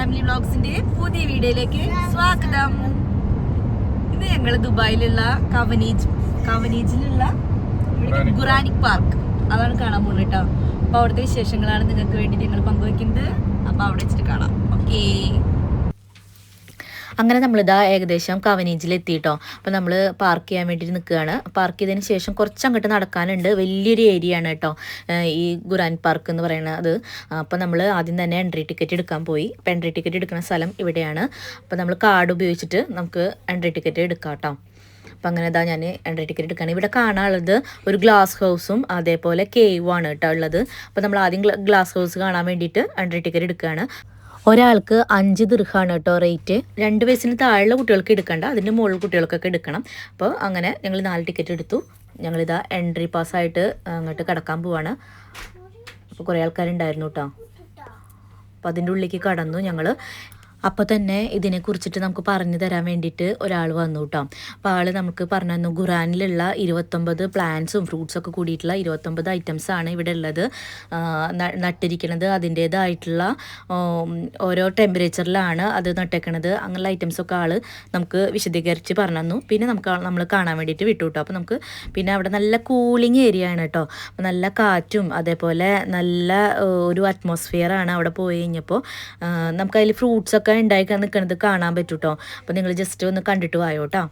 Family വ്ളോഗ്സിന്റെ പുതിയ വീഡിയോയിലേക്ക് സ്വാഗതം. ഇന്ന് ഞങ്ങൾ ദുബായിലുള്ള കവനീജിലുള്ള ഖുറാനിക് പാർക്ക് അതാണ് കാണാൻ പോകുന്നത് കേട്ടോ. അപ്പൊ അവിടുത്തെ വിശേഷങ്ങളാണ് നിങ്ങൾക്ക് വേണ്ടി ഞങ്ങൾ പങ്കുവെക്കുന്നത്. അപ്പൊ അവിടെ വെച്ചിട്ട് കാണാം. ഓക്കേ. അങ്ങനെ നമ്മളിതാ ഏകദേശം കവനീജിലെത്തിയിട്ടോ. അപ്പോൾ നമ്മൾ പാർക്ക് ചെയ്യാൻ വേണ്ടി നിൽക്കുകയാണ്. പാർക്ക് ചെയ്തതിന് ശേഷം കുറച്ച് അങ്ങോട്ട് നടക്കാനുണ്ട്. വലിയൊരു ഏരിയ ആണ് കേട്ടോ ഈ ഖുറാനിക് പാർക്ക് എന്ന് പറയുന്നത്. അപ്പോൾ നമ്മൾ ആദ്യം തന്നെ എൻട്രി ടിക്കറ്റ് എടുക്കാൻ പോയി. അപ്പോൾ എൻട്രി ടിക്കറ്റ് എടുക്കുന്ന സ്ഥലം ഇവിടെയാണ്. അപ്പോൾ നമ്മൾ കാർഡ് ഉപയോഗിച്ചിട്ട് നമുക്ക് എൻട്രി ടിക്കറ്റ് എടുക്കാം കേട്ടോ. അപ്പം അങ്ങനെ ഇതാ ഞാൻ എൻട്രി ടിക്കറ്റ് എടുക്കുകയാണ്. ഇവിടെ കാണാനുള്ളത് ഒരു ഗ്ലാസ് ഹൗസും അതേപോലെ കേവാണ് കേട്ടോ ഉള്ളത്. അപ്പോൾ നമ്മൾ ആദ്യം ഗ്ലാസ് ഹൗസ് കാണാൻ വേണ്ടിയിട്ട് എൻട്രി ടിക്കറ്റ് എടുക്കുകയാണ്. ഒരാൾക്ക് 5 ദിർഹമാണ് കേട്ടോ റേറ്റ്. 2 വയസ്സിന് താഴെയുള്ള കുട്ടികൾക്ക് എടുക്കണ്ട, അതിൻ്റെ മുകളിൽ കുട്ടികൾക്കൊക്കെ എടുക്കണം. അപ്പോൾ അങ്ങനെ ഞങ്ങൾ 4 ടിക്കറ്റ് എടുത്തു. ഞങ്ങളിതാ എൻട്രി പാസ്സായിട്ട് അങ്ങോട്ട് കിടക്കാൻ പോവാണ്. അപ്പോൾ കുറേ ആൾക്കാരുണ്ടായിരുന്നു കേട്ടോ. അപ്പോൾ അതിൻ്റെ ഉള്ളിലേക്ക് കടന്നു ഞങ്ങൾ. അപ്പോൾ തന്നെ ഇതിനെക്കുറിച്ചിട്ട് നമുക്ക് പറഞ്ഞു തരാൻ വേണ്ടിയിട്ട് ഒരാൾ വന്നു കേട്ടോ. അപ്പോൾ ആൾ നമുക്ക് പറഞ്ഞു തന്നു ഖുറാനിലുള്ള 29 പ്ലാന്റ്സും ഫ്രൂട്ട്സൊക്കെ കൂടിയിട്ടുള്ള 29 ഐറ്റംസാണ് ഇവിടെ ഉള്ളത്. നട്ടിരിക്കുന്നത് അതിൻ്റേതായിട്ടുള്ള ഓരോ ടെമ്പറേച്ചറിലാണ് അത് നട്ടേക്കണത്. അങ്ങനെയുള്ള ഐറ്റംസൊക്കെ ആൾ നമുക്ക് വിശദീകരിച്ച് പറഞ്ഞു തന്നു. പിന്നെ നമ്മൾ കാണാൻ വേണ്ടിയിട്ട് വിട്ടു കേട്ടോ. അപ്പോൾ നമുക്ക് പിന്നെ അവിടെ നല്ല കൂളിംഗ് ഏരിയ ആണ് കേട്ടോ. അപ്പോൾ നല്ല കാറ്റും അതേപോലെ നല്ല ഒരു അറ്റ്മോസ്ഫിയറാണ് അവിടെ പോയി കഴിഞ്ഞപ്പോൾ. നമുക്കതിൽ ഫ്രൂട്ട്സൊക്കെ ഉണ്ടായി നിൽക്കുന്നത് കാണാൻ പറ്റും കേട്ടോ. അപ്പോൾ നിങ്ങൾ ജസ്റ്റ് ഒന്ന് കണ്ടിട്ട് വായോ കേട്ടോ.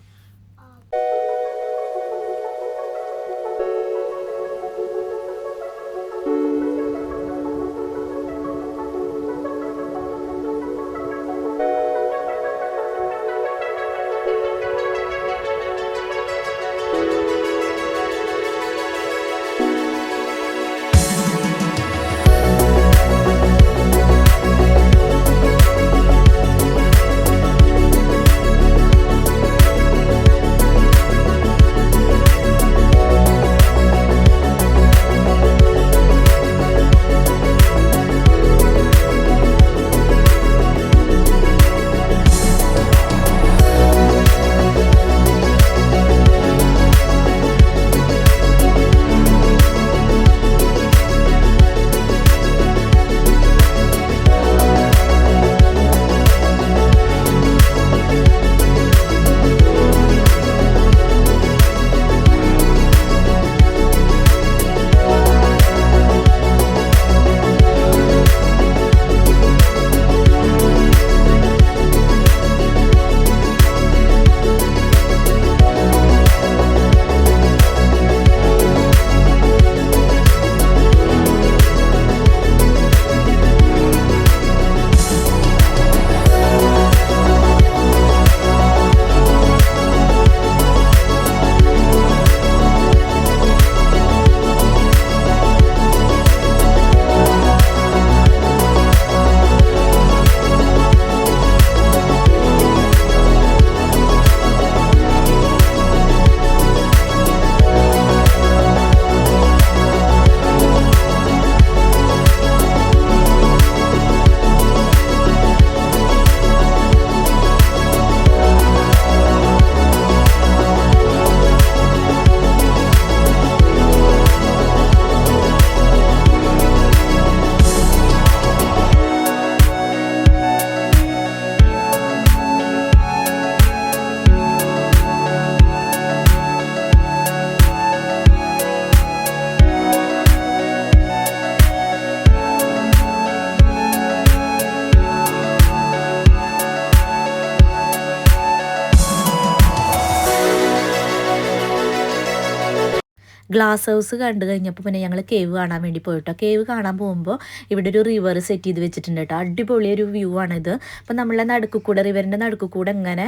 ഗ്ലാസ് ഹൗസ് കണ്ടു കഴിഞ്ഞപ്പോൾ പിന്നെ ഞങ്ങൾ കേവ് കാണാൻ വേണ്ടി പോയിട്ടോ. കേവ് കാണാൻ പോകുമ്പോൾ ഇവിടെ ഒരു റിവർ സെറ്റ് ചെയ്ത് വെച്ചിട്ടുണ്ട് കേട്ടോ. അടിപൊളിയൊരു വ്യൂ ആണിത്. അപ്പം നമ്മളെ നടുക്കുകൂടെ റിവറിൻ്റെ നടുക്കുകൂടെ ഇങ്ങനെ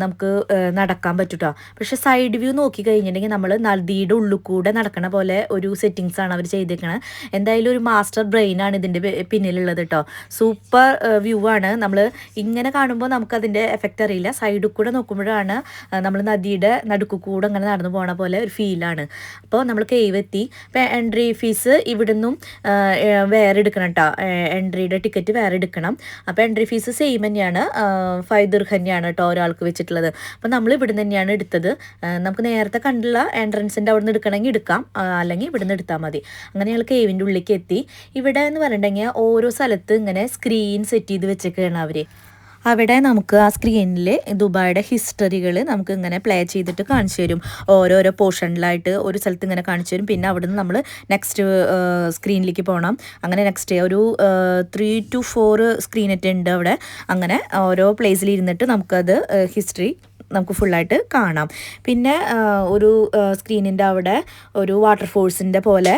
നമുക്ക് നടക്കാൻ പറ്റും കേട്ടോ. പക്ഷേ സൈഡ് വ്യൂ നോക്കി കഴിഞ്ഞിട്ടുണ്ടെങ്കിൽ നമ്മൾ നദിയുടെ ഉള്ളിൽ കൂടെ നടക്കണ പോലെ ഒരു സെറ്റിങ്സാണ് അവർ ചെയ്തേക്കണത്. എന്തായാലും ഒരു മാസ്റ്റർ ബ്രെയിനാണ് ഇതിൻ്റെ പിന്നിലുള്ളത് കേട്ടോ. സൂപ്പർ വ്യൂ ആണ്. നമ്മൾ ഇങ്ങനെ കാണുമ്പോൾ നമുക്കതിൻ്റെ എഫക്റ്റ് അറിയില്ല. സൈഡിൽ കൂടെ നോക്കുമ്പോഴാണ് നമ്മൾ നദിയുടെ നടുക്കുകൂടെ അങ്ങനെ നടന്നു പോകണ പോലെ ഒരു ഫീലാണ്. അപ്പോൾ നമ്മൾ കേവ് എത്തി. അപ്പോൾ എൻട്രി ഫീസ് ഇവിടുന്നും വേറെ എടുക്കണം കേട്ടോ. എൻട്രിയുടെ ടിക്കറ്റ് വേറെ എടുക്കണം. അപ്പോൾ എൻട്രി ഫീസ് സെയിം തന്നെയാണ്, 5 ദിർഹം തന്നെയാണ് കേട്ടോ ഒരാൾക്ക് വെച്ചിട്ടുള്ളത്. അപ്പോൾ നമ്മൾ ഇവിടെ തന്നെയാണ് എടുത്തത്. നമുക്ക് നേരത്തെ കണ്ടുള്ള എൻട്രൻസിൻ്റെ അവിടെ നിന്ന് എടുക്കണമെങ്കിൽ എടുക്കാം, അല്ലെങ്കിൽ ഇവിടെ നിന്ന് എടുത്താൽ മതി. അങ്ങനെ ഞങ്ങൾ കേവിൻ്റെ ഉള്ളിലേക്ക് എത്തി. ഇവിടെ എന്ന് പറഞ്ഞിട്ടുണ്ടെങ്കിൽ ഓരോ സ്ഥലത്ത് ഇങ്ങനെ സ്ക്രീൻ സെറ്റ് ചെയ്ത് വെച്ചേക്കാണ് അവർ. അവിടെ നമുക്ക് ആ സ്ക്രീനിൽ ദുബായിയുടെ ഹിസ്റ്ററികൾ നമുക്ക് ഇങ്ങനെ പ്ലേ ചെയ്തിട്ട് കാണിച്ചു തരും. ഓരോരോ പോർഷനിലായിട്ട് ഒരു സ്ഥലത്ത് ഇങ്ങനെ കാണിച്ചു തരും. പിന്നെ അവിടെ നിന്ന് നമ്മൾ നെക്സ്റ്റ് സ്ക്രീനിലേക്ക് പോകണം. അങ്ങനെ നെക്സ്റ്റ് ഒരു 3 to 4 സ്ക്രീനൊക്കെ ഉണ്ട് അവിടെ. അങ്ങനെ ഓരോ പ്ലേസിൽ ഇരുന്നിട്ട് നമുക്കത് ഹിസ്റ്ററി നമുക്ക് ഫുള്ളായിട്ട് കാണാം. പിന്നെ ഒരു സ്ക്രീനിൻ്റെ അവിടെ ഒരു വാട്ടർ ഫോഴ്സിൻ്റെ പോലെ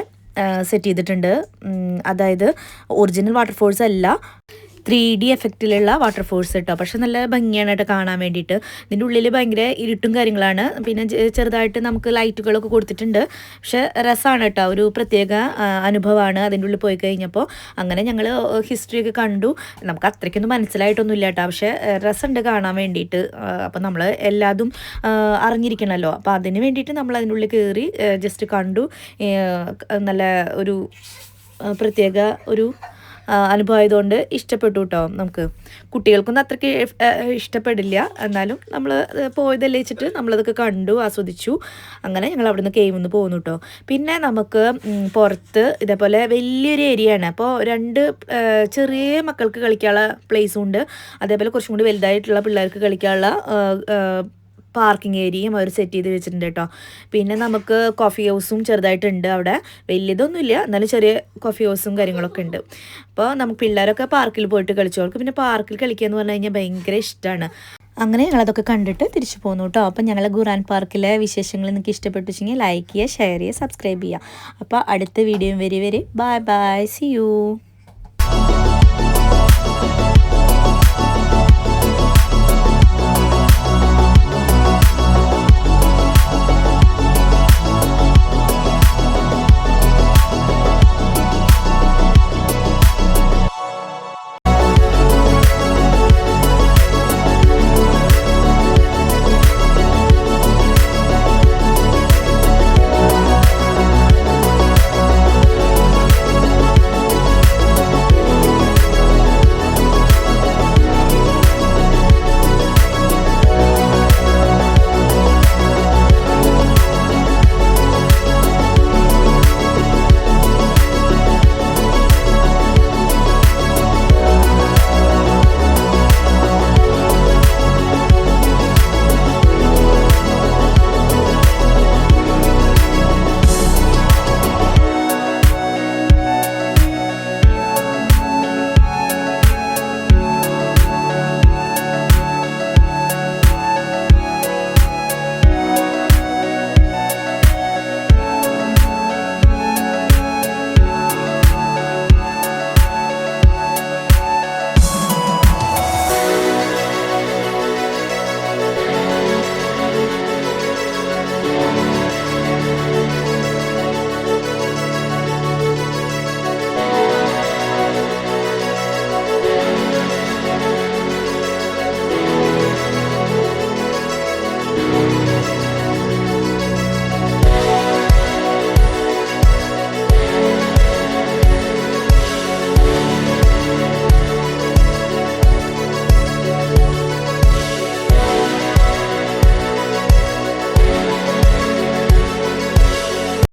സെറ്റ് ചെയ്തിട്ടുണ്ട്. അതായത് ഒറിജിനൽ വാട്ടർ ഫോഴ്സ് അല്ല, 3D എഫക്റ്റിലുള്ള വാട്ടർ ഫോഴ്സ് കേട്ടോ. പക്ഷെ നല്ല ഭംഗിയാണ് കേട്ടോ കാണാൻ വേണ്ടിയിട്ട്. ഇതിൻ്റെ ഉള്ളിൽ ഭയങ്കര ഇരുട്ടും കാര്യങ്ങളാണ്. പിന്നെ ചെറുതായിട്ട് നമുക്ക് ലൈറ്റുകളൊക്കെ കൊടുത്തിട്ടുണ്ട്. പക്ഷെ രസമാണ് കേട്ടോ, ഒരു പ്രത്യേക അനുഭവമാണ് അതിൻ്റെ ഉള്ളിൽ പോയി കഴിഞ്ഞപ്പോൾ. അങ്ങനെ ഞങ്ങൾ ഹിസ്റ്ററിയൊക്കെ കണ്ടു. നമുക്ക് അത്രയ്ക്കൊന്നും മനസ്സിലായിട്ടൊന്നുമില്ല കേട്ടോ, പക്ഷേ രസമുണ്ട് കാണാൻ വേണ്ടിയിട്ട്. അപ്പോൾ നമ്മൾ എല്ലാതും അറിഞ്ഞിരിക്കണമല്ലോ. അപ്പോൾ അതിന് വേണ്ടിയിട്ട് നമ്മൾ അതിൻ്റെ ഉള്ളിൽ കയറി ജസ്റ്റ് കണ്ടു. നല്ല ഒരു പ്രത്യേക ഒരു അനുഭവമായതുകൊണ്ട് ഇഷ്ടപ്പെട്ടു കേട്ടോ. നമുക്ക് കുട്ടികൾക്കൊന്നും അത്രയ്ക്ക് ഇഷ്ടപ്പെടില്ല, എന്നാലും നമ്മൾ പോയതല്ലേ വെച്ചിട്ട് നമ്മളതൊക്കെ കണ്ടു ആസ്വദിച്ചു. അങ്ങനെ ഞങ്ങൾ അവിടെ നിന്ന് കേവിൽ നിന്ന് പോകുന്നു കേട്ടോ. പിന്നെ നമുക്ക് പുറത്ത് ഇതേപോലെ വലിയൊരു ഏരിയ ആണ്. അപ്പോൾ 2 ചെറിയ മക്കൾക്ക് കളിക്കാനുള്ള പ്ലേസും ഉണ്ട്, അതേപോലെ കുറച്ചും കൂടി വലുതായിട്ടുള്ള പിള്ളേർക്ക് കളിക്കാനുള്ള പാർക്കിംഗ് ഏരിയയും അവർ സെറ്റ് ചെയ്ത് വെച്ചിട്ടുണ്ട് കേട്ടോ. പിന്നെ നമുക്ക് കോഫി ഹൗസും ചെറുതായിട്ടുണ്ട് അവിടെ. വലിയതൊന്നുമില്ല, എന്നാലും ചെറിയ കോഫി ഹൗസും കാര്യങ്ങളൊക്കെ ഉണ്ട്. അപ്പോൾ നമുക്ക് പിള്ളേരൊക്കെ പാർക്കിൽ പോയിട്ട് കളിച്ചവർക്ക് പിന്നെ പാർക്കിൽ കളിക്കുക എന്ന് പറഞ്ഞു കഴിഞ്ഞാൽ ഭയങ്കര ഇഷ്ടമാണ്. അങ്ങനെ ഞങ്ങളതൊക്കെ കണ്ടിട്ട് തിരിച്ചു പോന്നു കേട്ടോ. അപ്പം ഞങ്ങൾ ഖുറാൻ പാർക്കിലെ വിശേഷങ്ങൾ നിങ്ങൾക്ക് ഇഷ്ടപ്പെട്ടു വെച്ചെങ്കിൽ ലൈക്ക് ചെയ്യുക, ഷെയർ ചെയ്യുക, സബ്സ്ക്രൈബ് ചെയ്യുക. അപ്പോൾ അടുത്ത വീഡിയോ വരെ ബൈ ബൈ, സി യു.